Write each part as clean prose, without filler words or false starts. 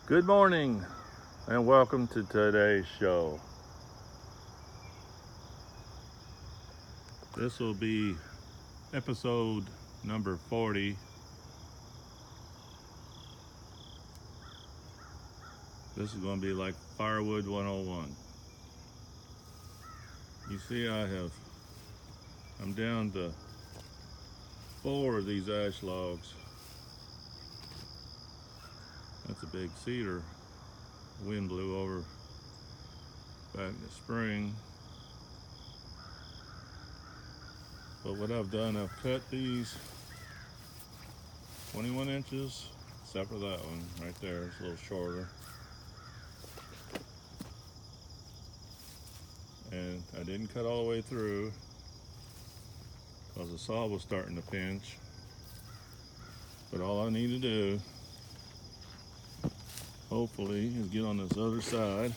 Good morning and welcome to today's show. This will be episode number 40. This is going to be like Firewood 101. You see, I'm down to 4 of these ash logs. That's a big cedar. Wind blew over back in the spring. But what I've done, I've cut these 21 inches, except for that one right there, it's a little shorter. And I didn't cut all the way through because the saw was starting to pinch. But all I need to do, hopefully, is get on this other side,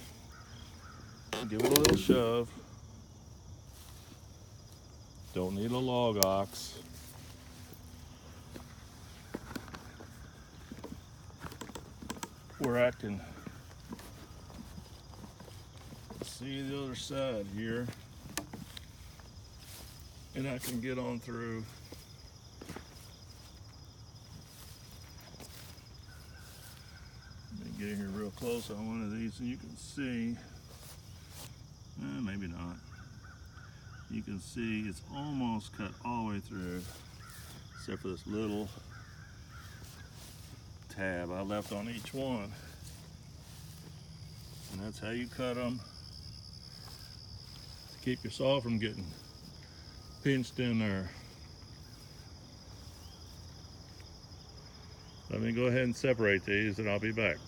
give it a little shove. Don't need a log ox. Where I can see the other side here, and I can get on through. Let me get here real close on one of these and you can see, maybe not. You can see it's almost cut all the way through, except for this little tab I left on each one. And that's how you cut them, to keep your saw from getting pinched in there. Let me go ahead and separate these and I'll be back.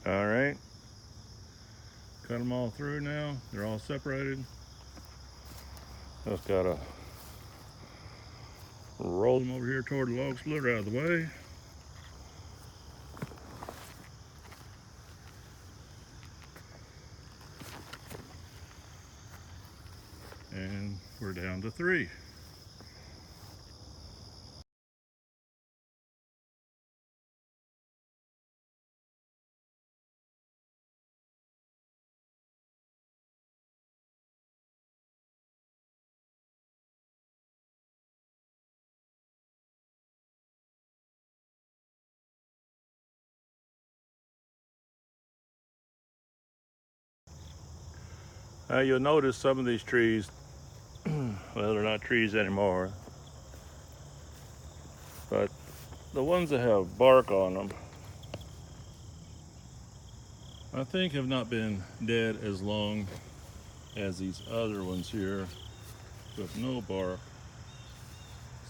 All right, cut them all through now. They're all separated. Just gotta roll them over here toward the log splitter out of the way. And we're down to 3. You'll notice some of these trees, well, they're not trees anymore, but the ones that have bark on them, I think have not been dead as long as these other ones here with no bark.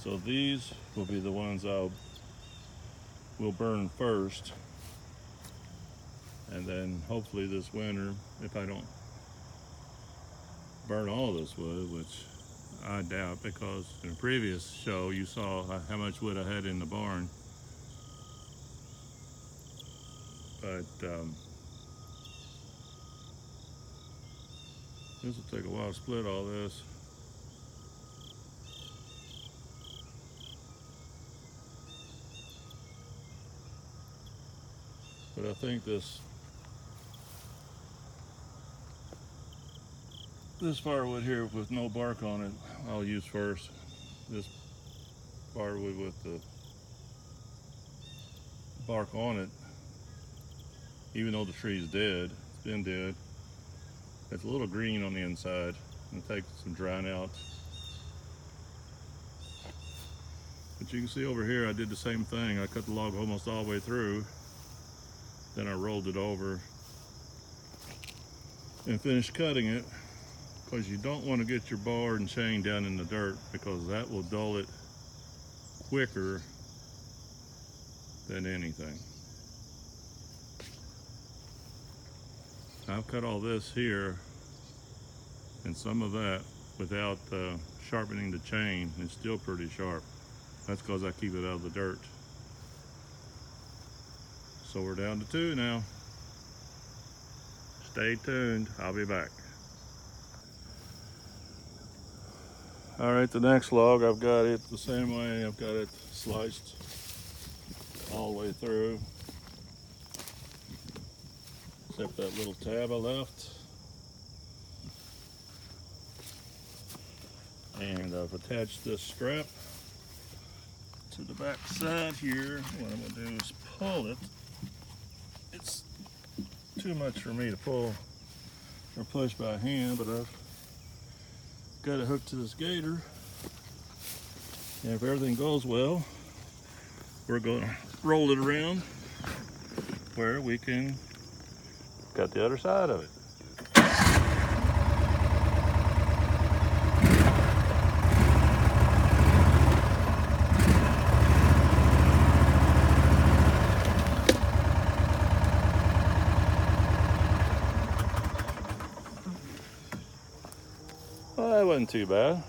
So these will be the ones will burn first, and then hopefully this winter, if I don't burn all this wood, which I doubt, because in a previous show you saw how much wood I had in the barn. But This will take a while to split all this. But I think this firewood here with no bark on it, I'll use first. This firewood with the bark on it, even though the tree's dead, it's been dead, it's a little green on the inside. It'll take some drying out. But you can see over here I did the same thing. I cut the log almost all the way through, then I rolled it over and finished cutting it, because you don't want to get your bar and chain down in the dirt, because that will dull it quicker than anything. I've cut all this here and some of that without sharpening the chain. It's still pretty sharp. That's because I keep it out of the dirt. So we're down to 2 now. Stay tuned, I'll be back. All right, the next log, I've got it the same way. I've got it sliced all the way through, except that little tab I left. And I've attached this strap to the back side here. What I'm gonna do is pull it. It's too much for me to pull or push by hand, but I've got it hooked to this gator. And if everything goes well, we're gonna roll it around where we can cut the other side of it. Well, that wasn't too bad.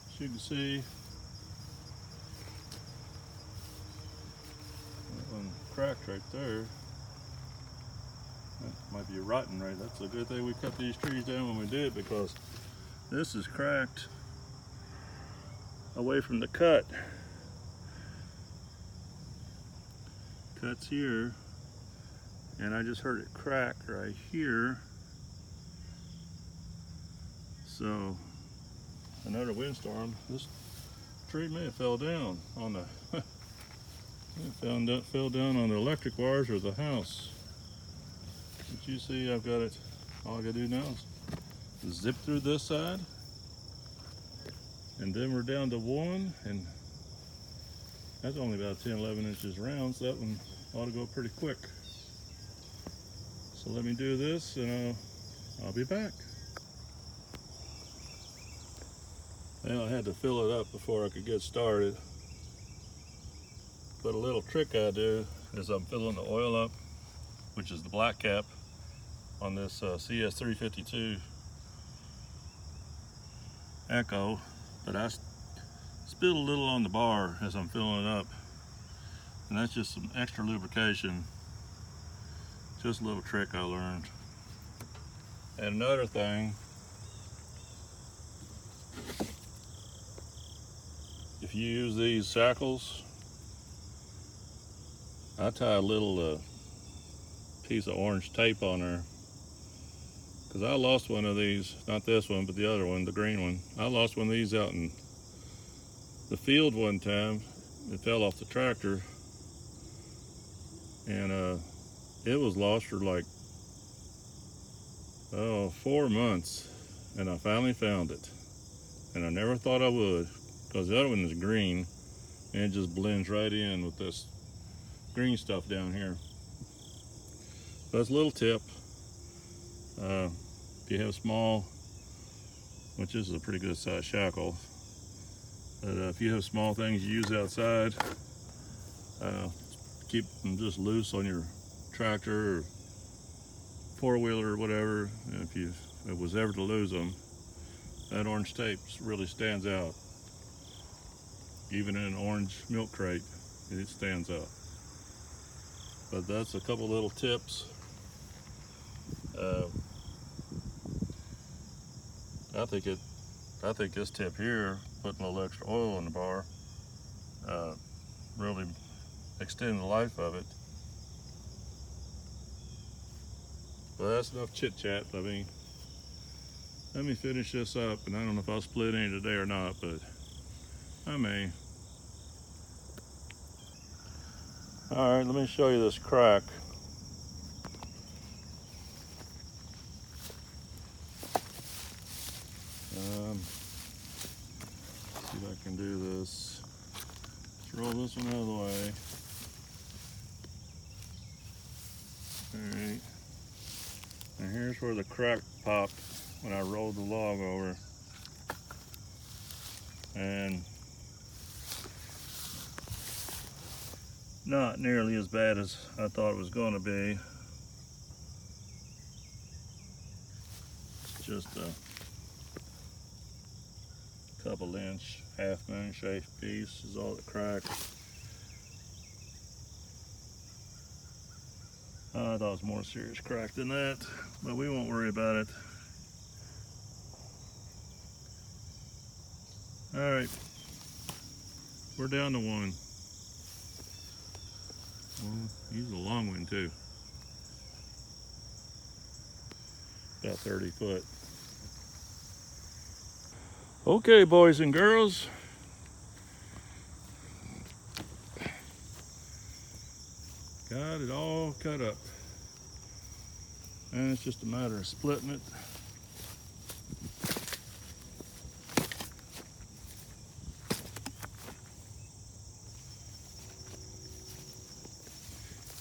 As you can see, that one cracked right there. That might be rotten, right? That's a good thing we cut these trees down when we did, because this is cracked away from the cut. Cut's here, and I just heard it crack right here. So another windstorm, this tree may have fell down on the fell down on the electric wires or the house. But you see, I've got it. All I gotta do now is zip through this side, and then we're down to 1, and that's only about 10-11 inches round, so that one ought to go pretty quick. So let me do this, and I'll be back. Well, I had to fill it up before I could get started. But a little trick I do is I'm filling the oil up, which is the black cap on this CS352 Echo. But I spilled a little on the bar as I'm filling it up. And that's just some extra lubrication. Just a little trick I learned. And another thing, if you use these shackles, I tie a little piece of orange tape on there, because I lost one of these, not this one, but the other one, the green one. I lost one of these out in the field one time. It fell off the tractor, and it was lost for like 4 months, and I finally found it. And I never thought I would, because the other one is green, and it just blends right in with this green stuff down here. That's a little tip. If you have small, which is a pretty good size shackle, but if you have small things you use outside, keep them just loose on your tractor or four-wheeler or whatever. And if it was ever to lose them, that orange tape really stands out. Even in an orange milk crate, it stands out. But that's a couple little tips. I think this tip here, putting a little extra oil in the bar, really extend the life of it. But that's enough chit chat. I mean, let me finish this up, and I don't know if I'll split any today or not, but I may. All right, let me show you this crack. See if I can do this. Let's roll this one out of the way. All right. And here's where the crack popped when I rolled the log over. And not nearly as bad as I thought it was going to be. It's just a couple inch, half moon shaped piece is all that cracked. I thought it was more serious crack than that, but we won't worry about it. All right, we're down to one. Well, he's a long one too. About 30 foot. Okay, boys and girls. Got it all cut up. And it's just a matter of splitting it.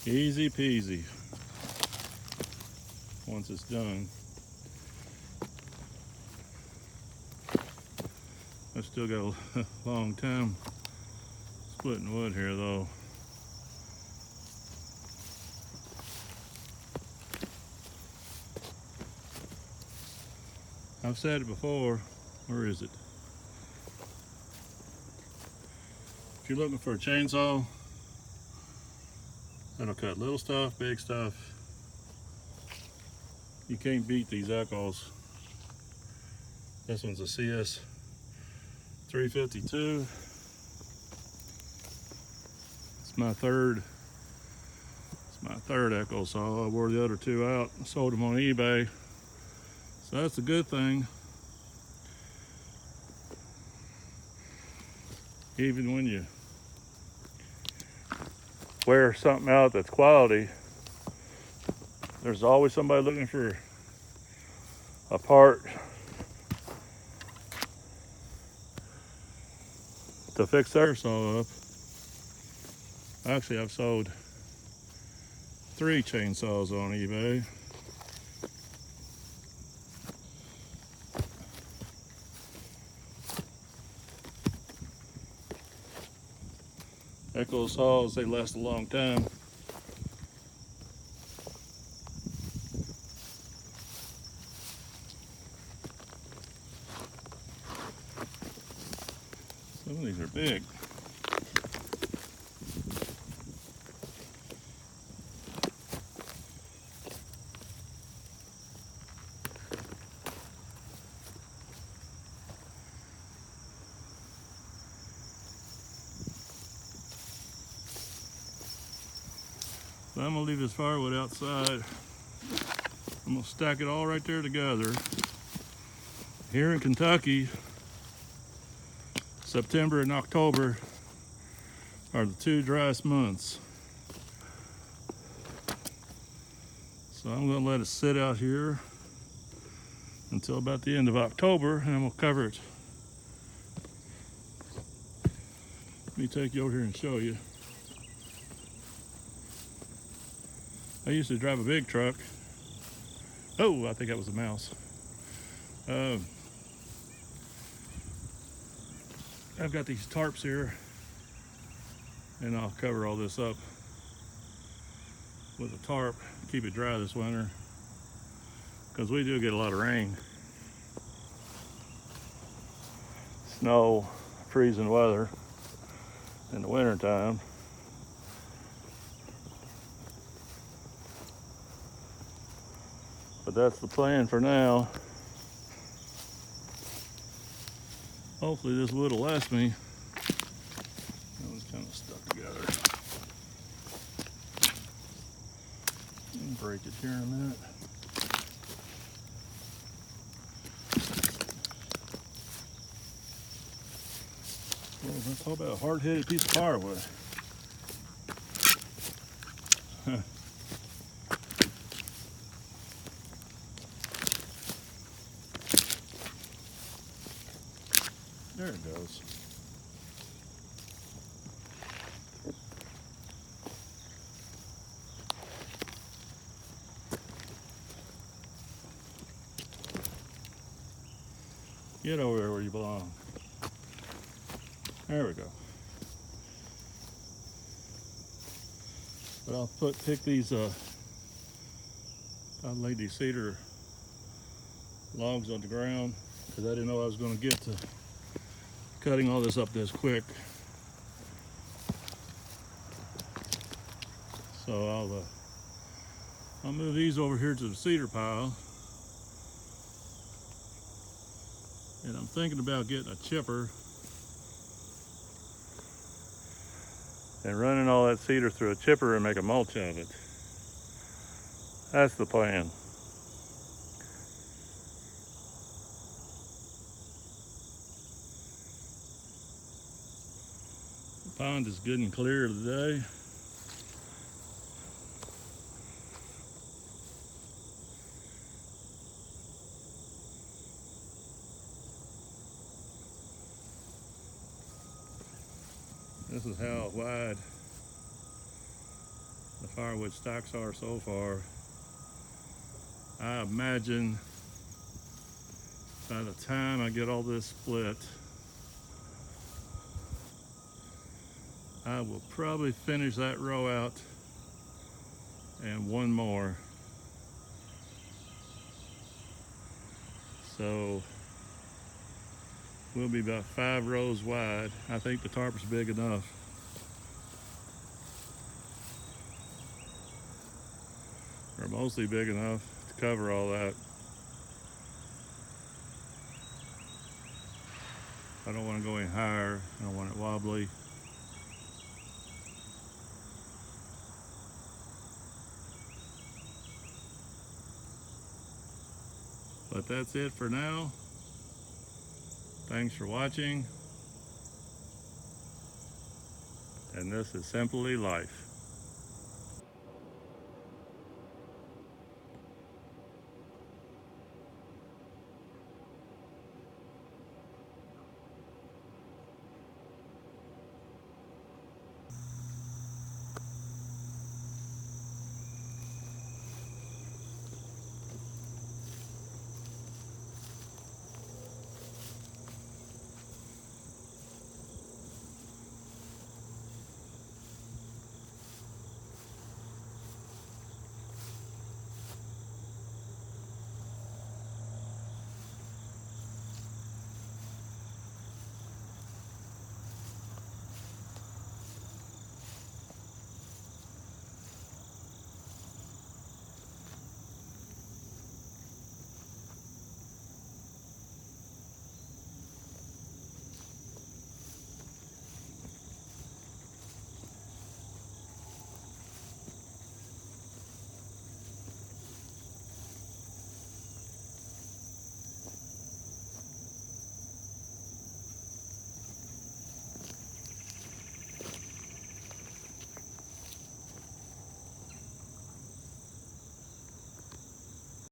Easy peasy. Once it's done. I've still got a long time splitting wood here though. I've said it before, where is it? If you're looking for a chainsaw that'll cut little stuff, big stuff, you can't beat these Echoes. This one's a CS 352. It's my third Echo saw. I wore the other two out and sold them on eBay. So that's a good thing. Even when you wear something out that's quality, there's always somebody looking for a part to fix their saw up. Actually, I've sold 3 chainsaws on eBay. Echo saws, they last a long time. Some of these are big. So I'm gonna leave this firewood outside. I'm gonna stack it all right there together. Here in Kentucky, September and October are the 2 driest months. So I'm gonna let it sit out here until about the end of October, and I'm gonna cover it. Let me take you over here and show you. I used to drive a big truck. Oh, I think that was a mouse. I've got these tarps here, and I'll cover all this up with a tarp, keep it dry this winter, because we do get a lot of rain, snow, freezing weather in the winter time. But that's the plan for now. Hopefully this wood will last me. That one's kind of stuck together. Break it here in a minute. Well, let's talk about a hard-headed piece of firewood. There it goes. Get over there where you belong. There we go. But I'll pick these, I'll lay these cedar logs on the ground because I didn't know I was going to get to cutting all this up this quick. So I'll move these over here to the cedar pile. And I'm thinking about getting a chipper and running all that cedar through a chipper and make a mulch of it. That's the plan. The pond is good and clear today. This is how wide the firewood stacks are so far. I imagine by the time I get all this split, I will probably finish that row out and one more. So we'll be about 5 rows wide. I think the tarp is big enough. Or mostly big enough to cover all that. I don't want to go any higher. I don't want it wobbly. But that's it for now. Thanks for watching. And this is Simply Life.